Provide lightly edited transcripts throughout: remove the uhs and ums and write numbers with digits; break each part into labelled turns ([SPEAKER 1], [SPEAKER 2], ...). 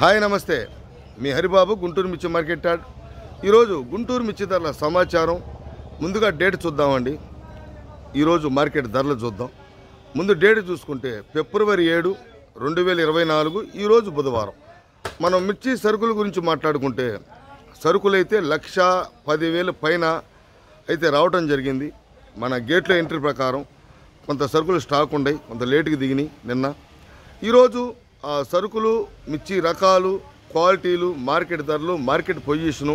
[SPEAKER 1] Hi నమస్తే, మీ హరిబాబు గుంటూరు మిర్చి market yard. ఈరోజు గుంటూరు మిర్చి ధరల సమాచారం. ముందుగా డేట్ చూద్దామండి. ఈరోజు మార్కెట్ ధరలు చూద్దాం. ముందు డేట్ చూసుకుంటే ఫిబ్రవరి 7, 2024 ఈరోజు బుధవారం. మనం మిర్చి సరుకుల గురించి మాట్లాడుకుంటే సరుకులైతే 1,10,000 పైన అయితే రావటం జరిగింది. మన గేట్లో ఎంట్రీ ప్రకారం కొంత సరుకులు స్టాక్ ఉన్నాయి, కొంత లేటుకి దిగినాయి నిన్న. ఈరోజు ఆ సరుకులు, మిర్చి రకాలు, క్వాలిటీలు, మార్కెట్ ధరలు, మార్కెట్ పొజిషను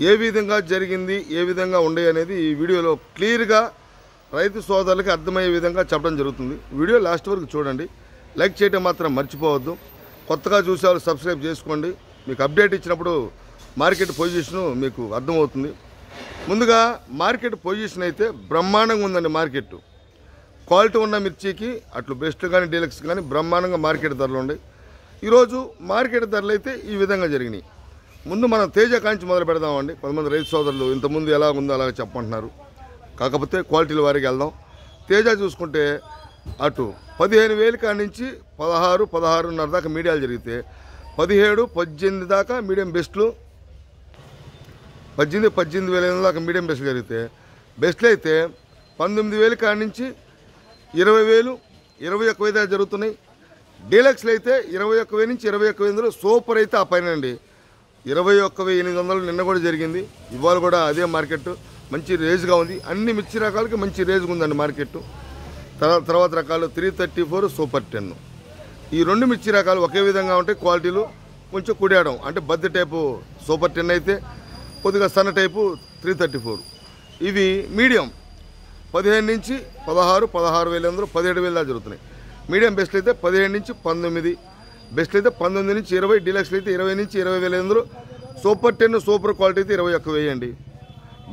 [SPEAKER 1] ఏ విధంగా జరిగింది, ఏ విధంగా ఉండే అనేది ఈ వీడియోలో క్లియర్గా రైతు సోదరులకి అర్థమయ్యే విధంగా చెప్పడం జరుగుతుంది. వీడియో లాస్ట్ వరకు చూడండి. లైక్ చేయడం మాత్రం మర్చిపోవద్దు. కొత్తగా చూసేవాళ్ళు సబ్స్క్రైబ్ చేసుకోండి. మీకు అప్డేట్ ఇచ్చినప్పుడు మార్కెట్ పొజిషను మీకు అర్థమవుతుంది. ముందుగా మార్కెట్ పొజిషన్ అయితే బ్రహ్మాండంగా ఉందండి. మార్కెట్ క్వాలిటీ ఉన్న మిర్చికి అట్లు బెస్ట్ కానీ డీలక్స్ కానీ బ్రహ్మాండంగా మార్కెట్ ధరలు ఉన్నాయి. ఈరోజు మార్కెట్ ధరలు అయితే ఈ విధంగా జరిగినాయి. ముందు మనం తేజ కాంచి మొదలు పెడదామండి. కొంతమంది రైతు సోదరులు ఇంతకుముందు ఎలా ఉందో అలాగ చెప్పమంటున్నారు. కాకపోతే క్వాలిటీల వారికి వెళ్దాం. తేజ చూసుకుంటే అటు 15,000 కాడి నుంచి 16, 16.5 దాకా మీడియాలు జరిగితే 17, 18 దాకా మీడియం బెస్ట్లు, 18, 18,000 దాకా మీడియం బెస్ట్లు జరిగితే బెస్ట్లు అయితే 19,000 కాడి నుంచి 20,000, 21,000 దాకా జరుగుతున్నాయి. డీలక్స్లు అయితే 21,000 నుంచి 21,000. సూపర్ అయితే ఆ పైన అండి 21,800 నిన్న కూడా జరిగింది. ఇవాళ కూడా అదే మార్కెట్ మంచి రేజ్గా ఉంది. అన్ని మిర్చి రకాలకి మంచి రేజ్గా ఉందండి మార్కెట్. తర్వాత రకాలు 334 సూపర్ 10. ఈ రెండు మిర్చి రకాలు ఒకే విధంగా ఉంటాయి. క్వాలిటీలు కొంచెం కుడియడం అంటే బద్ద టైపు సూపర్ 10 అయితే, కొద్దిగా సన్న టైపు 334. ఇవి మీడియం 15 నుంచి 16, 16,500, 17,000 దాకా జరుగుతున్నాయి. మీడియం బెస్ట్ అయితే 17 నుంచి 19, బెస్ట్ అయితే 19 నుంచి 20, డీలక్స్లు అయితే 20 నుంచి 20,500, సూపర్ 10 సూపర్ క్వాలిటీ అయితే 21,000 అండి.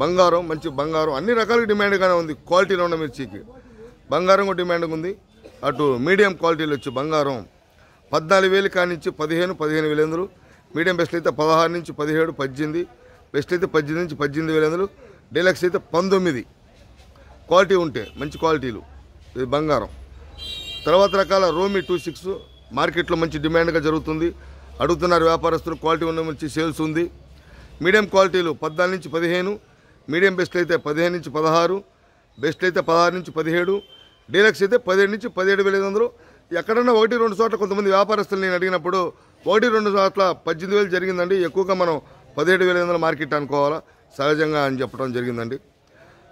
[SPEAKER 1] బంగారం మంచి బంగారం అన్ని రకాలకు డిమాండ్గానే ఉంది. క్వాలిటీలో ఉన్న మిర్చికి బంగారం కూడా డిమాండ్గా ఉంది. అటు మీడియం క్వాలిటీలు వచ్చి బంగారం 14,000 కాడి నుంచి 15, 15,500, మీడియం బెస్ట్ అయితే 16 నుంచి 17, 18, బెస్ట్ అయితే 18 నుంచి 18,500, డీలక్స్ అయితే 19. క్వాలిటీ ఉంటే మంచి క్వాలిటీలు ఇది బంగారం. తర్వాత రకాల రోమి 26 మార్కెట్లో మంచి డిమాండ్గా జరుగుతుంది. అడుగుతున్నారు వ్యాపారస్తులు. క్వాలిటీ ఉన్న మంచి సేల్స్ ఉంది. మీడియం క్వాలిటీలు 14 నుంచి 15, మీడియం బెస్ట్ అయితే 15 నుంచి 16, బెస్ట్ అయితే 16 నుంచి 17, డీలక్స్ అయితే 17 నుంచి 17,500. ఎక్కడన్నా 1-2 చోట్ల కొంతమంది వ్యాపారస్తులు నేను అడిగినప్పుడు 1-2 చోట్ల 18,000 జరిగిందండి. ఎక్కువగా మనం 17,500 మార్కెట్ అనుకోవాలా సహజంగా అని చెప్పడం జరిగిందండి.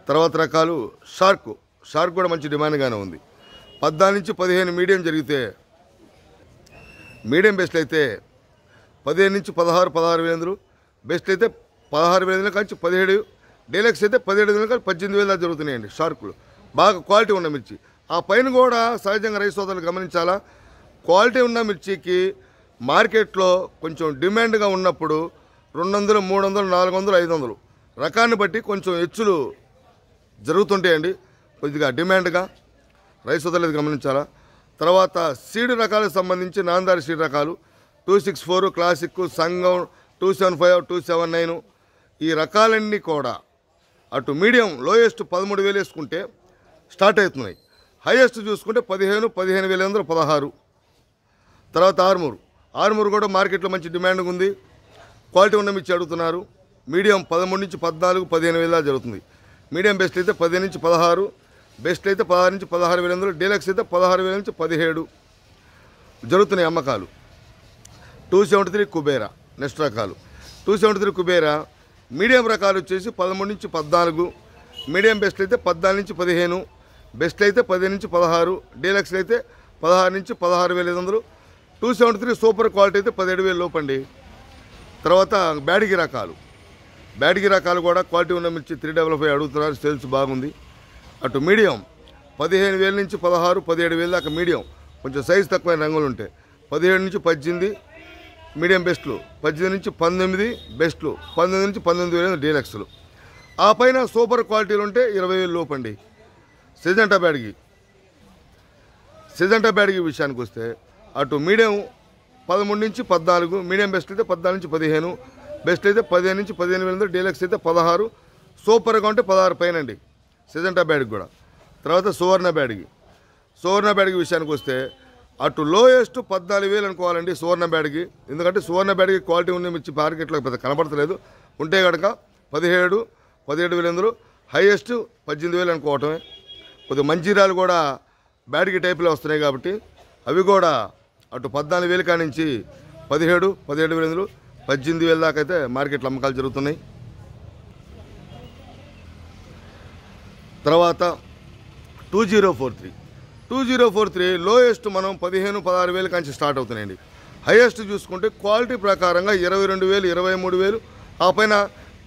[SPEAKER 1] తర్వాత రకాలు షార్క్ కూడా మంచి డిమాండ్గానే ఉంది. 14 నుంచి 15 మీడియం జరిగితే, మీడియం బెస్ట్ అయితే 15 నుంచి 16, 16,500, బెస్ట్ అయితే 16,500 కానీ 17, డీలక్స్ అయితే 17,000 కానీ 18,000 దాకా జరుగుతున్నాయండి. షార్కులు బాగా క్వాలిటీ ఉన్న మిర్చి. ఆ పైన కూడా సహజంగా రైతు సోదరులు గమనించాలా. క్వాలిటీ ఉన్న మిర్చికి మార్కెట్లో కొంచెం డిమాండ్గా ఉన్నప్పుడు 200, 300, 400, 500 రకాన్ని బట్టి కొంచెం హెచ్చులు జరుగుతుంటాయండి. కొద్దిగా డిమాండ్గా రైతు సోదరులు గమనించాలా. తర్వాత సీడ్ రకాలకు సంబంధించి నాందారి సీడ్ రకాలు 264, క్లాసిక్, సంగం 275, 279 ఈ రకాలన్నీ కూడా అటు మీడియం లోయెస్ట్ 13,000 వేసుకుంటే స్టార్ట్ అవుతున్నాయి. హైయెస్ట్ చూసుకుంటే 15, 15,500, 16. తర్వాత ఆర్మూర్ కూడా మార్కెట్లో మంచి డిమాండ్ ఉంది. క్వాలిటీ ఉన్న మిర్చి అడుగుతున్నారు. మీడియం 13 నుంచి 14, 15,000 దాకా జరుగుతుంది. మీడియం బెస్ట్ అయితే 15 నుంచి 16, బెస్ట్ అయితే 16 నుంచి 16,500, డీలక్స్ అయితే 16,000 నుంచి 17 జరుగుతున్నాయి అమ్మకాలు. 273 కుబేరా నెక్స్ట్ రకాలు. 273 కుబేరా మీడియం రకాలు వచ్చేసి 13 నుంచి 14, మీడియం బెస్ట్ అయితే 14 నుంచి 15, బెస్ట్ అయితే 15 నుంచి 16, డీలక్స్ అయితే 16 నుంచి 16,500, 273 సూపర్ క్వాలిటీ అయితే 17,000 లోపండి. తర్వాత బ్యాడిగి రకాలు కూడా క్వాలిటీ ఉన్న మిర్చి 355 అడుగుతున్నారు. సేల్స్ బాగుంది. అటు మీడియం 15,000 నుంచి 16, 17,000 దాకా మీడియం, కొంచెం సైజు తక్కువైన రంగులు ఉంటాయి. 17 నుంచి 18 మీడియం బెస్ట్లు, 18 నుంచి 19 బెస్ట్లు, 19 నుంచి 19,000 డీలక్స్లు. ఆ పైన సూపర్ క్వాలిటీలు ఉంటే 20,000 లోపండి. సిజంటా బ్యాడ్గి విషయానికి వస్తే అటు మీడియం 13 నుంచి 14, మీడియం బెస్ట్ అయితే 14 నుంచి 15, బెస్ట్ అయితే 15 నుంచి 15,000, డీలక్స్ అయితే 16, సూపర్గా ఉంటే 16 పైనండి సిజంటా బ్యాడ్కి కూడా. తర్వాత సువర్ణ బ్యాడ్గి విషయానికి వస్తే అటు లోయెస్ట్ 14,000 అనుకోవాలండి సువర్ణ బ్యాడ్కి. ఎందుకంటే సువర్ణ బ్యాడ్కి క్వాలిటీ ఉన్న మిర్చి మార్కెట్లో పెద్ద కనబడతలేదు. ఉంటే కనుక 17,000 హైయెస్ట్ 18,000 అనుకోవటమే. కొద్దిగా మంజీరాలు కూడా బ్యాడ్కి టైపులో వస్తున్నాయి కాబట్టి అవి కూడా అటు 14,000 కాడి నుంచి 17,000 18,000 దాకా అయితే మార్కెట్లో అమ్మకాలు జరుగుతున్నాయి. తర్వాత 2043 లోయెస్ట్ మనం 15,000-16,000 కాంచి స్టార్ట్ అవుతున్నాయండి. హైయెస్ట్ చూసుకుంటే క్వాలిటీ ప్రకారంగా 22,000 23,000, ఆ పైన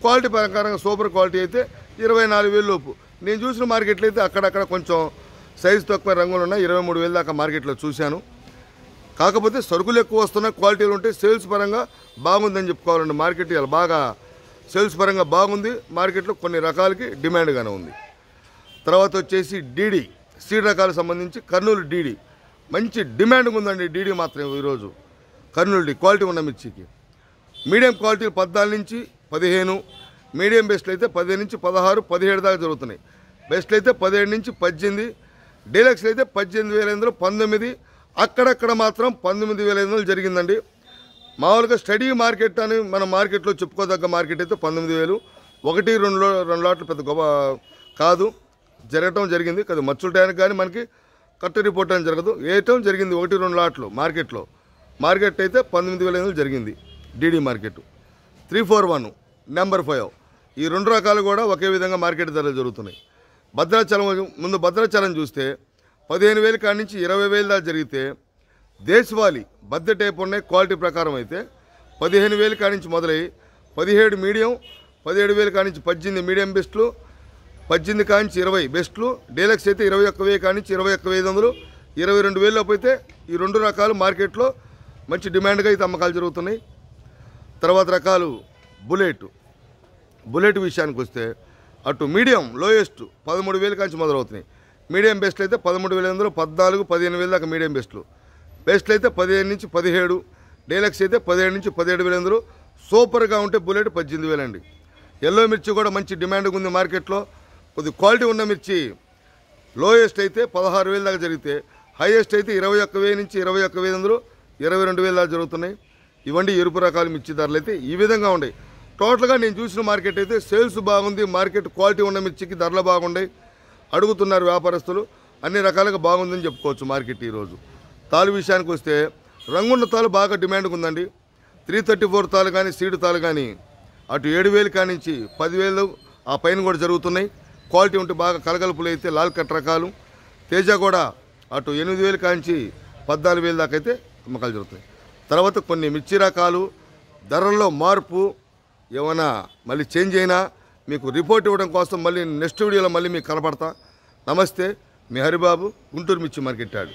[SPEAKER 1] క్వాలిటీ ప్రకారంగా సూపర్ క్వాలిటీ అయితే 24,000 లోపు. నేను చూసిన మార్కెట్లో అయితే అక్కడక్కడ కొంచెం సైజు తక్కువ రంగులు ఉన్నాయి, 23,000 దాకా మార్కెట్లో చూశాను. కాకపోతే సరుకులు ఎక్కువ వస్తున్న క్వాలిటీలు ఉంటే సేల్స్ పరంగా బాగుందని చెప్పుకోవాలండి. మార్కెట్ ఇలా బాగా సేల్స్ పరంగా బాగుంది. మార్కెట్లో కొన్ని రకాలకి డిమాండ్గానే ఉంది. తర్వాత వచ్చేసి డీడీ సీడ్ రకాలకు సంబంధించి కర్నూలు డీడీ మంచి డిమాండ్ ఉందండి. డీడీ మాత్రం ఈరోజు కర్నూలు డీ క్వాలిటీ ఉన్న మిర్చికి మీడియం క్వాలిటీ 14 నుంచి 15, మీడియం బెస్ట్లు అయితే 15 నుంచి 16, 17 దాకా జరుగుతున్నాయి. బెస్ట్లు అయితే 17 నుంచి 18, డీలక్స్లు అయితే 18,500, 19, అక్కడక్కడ మాత్రం 19,500 జరిగిందండి. మామూలుగా స్టడీ మార్కెట్ అని మన మార్కెట్లో చెప్పుకోదగ్గ మార్కెట్ అయితే 19,000. 1-2 లాట్లు పెద్ద గొప్ప కాదు, జరగటం జరిగింది కదా. మచ్చుల టైంకి కానీ మనకి కరెక్ట్ రిపోర్ట్ అని జరగదు, వేయటం జరిగింది 1-2 లాట్లు మార్కెట్లో. మార్కెట్ అయితే 19,500 జరిగింది డీడీ మార్కెట్. 341 నెంబర్ 5 ఈ 2 రకాలు కూడా ఒకే విధంగా మార్కెట్ ధరలు జరుగుతున్నాయి. భద్రాచలం చూస్తే 15,000 కాడి నుంచి 20,000 దాకా జరిగితే, దేశవాళీ బద్ద టైప్ ఉన్నాయి క్వాలిటీ ప్రకారం అయితే 15,000 కాడి నుంచి మొదలై 17 మీడియం, 17,000 కాడి నుంచి 18 మీడియం బెస్ట్లు, 18 కాడి నుంచి 20 బెస్ట్లు, డీలక్స్ అయితే 21,000 కాడి నుంచి 21,500, 22,000 లోపు అయితే ఈ 2 రకాలు మార్కెట్లో మంచి డిమాండ్గా అయితే అమ్మకాలు జరుగుతున్నాయి. తర్వాత రకాలు బుల్లెట్ విషయానికి వస్తే అటు మీడియం లోయెస్ట్ 13,000 కాంచి మొదలవుతున్నాయి. మీడియం బెస్ట్లు అయితే 13,500, 14, 15,000 దాకా మీడియం బెస్ట్లు. బెస్ట్లు అయితే 15 నుంచి 17, డీలక్స్ అయితే 17 నుంచి 17,500, సూపర్గా ఉంటే బుల్లెట్ 18,000 అండి. ఎల్లో మిర్చి కూడా మంచి డిమాండ్గా ఉంది మార్కెట్లో. కొద్ది క్వాలిటీ ఉన్న మిర్చి లోయెస్ట్ అయితే 16,000 దాకా జరిగితే, హైయెస్ట్ అయితే 21,000 నుంచి 21,500, 22,000 దాకా జరుగుతున్నాయి. ఇవన్నీ ఎరుపు రకాల మిర్చి ధరలు అయితే ఈ విధంగా ఉన్నాయి. టోటల్గా నేను చూసిన మార్కెట్ అయితే సేల్స్ బాగుంది. మార్కెట్ క్వాలిటీ ఉన్న మిర్చికి ధరలు బాగున్నాయి, అడుగుతున్నారు వ్యాపారస్తులు. అన్ని రకాలుగా బాగుందని చెప్పుకోవచ్చు మార్కెట్ ఈరోజు. తాలు విషయానికి వస్తే రంగున్న తాలు బాగా డిమాండ్గా ఉందండి. 334 తాలు కానీ సీడ్ తాలు కానీ అటు 7,000 కాడి నుంచి 10,000 ఆ పైన కూడా జరుగుతున్నాయి. క్వాలిటీ ఉంటే బాగా కలగలుపులు అయితే లాల్ కట్ రకాలు. తేజ కూడా అటు 8,000 కాడి నుంచి 14,000 దాకా అయితే అమ్మకాలు జరుగుతాయి. తర్వాత కొన్ని మిర్చి రకాలు ధరల్లో మార్పు ఏమైనా మళ్ళీ చేంజ్ అయినా మీకు రిపోర్ట్ ఇవ్వడం కోసం మళ్ళీ నెక్స్ట్ వీడియోలో మళ్ళీ మీకు కనపడతా. నమస్తే, మీ హరిబాబు, గుంటూరు మిర్చి మార్కెట్ యార్డ్.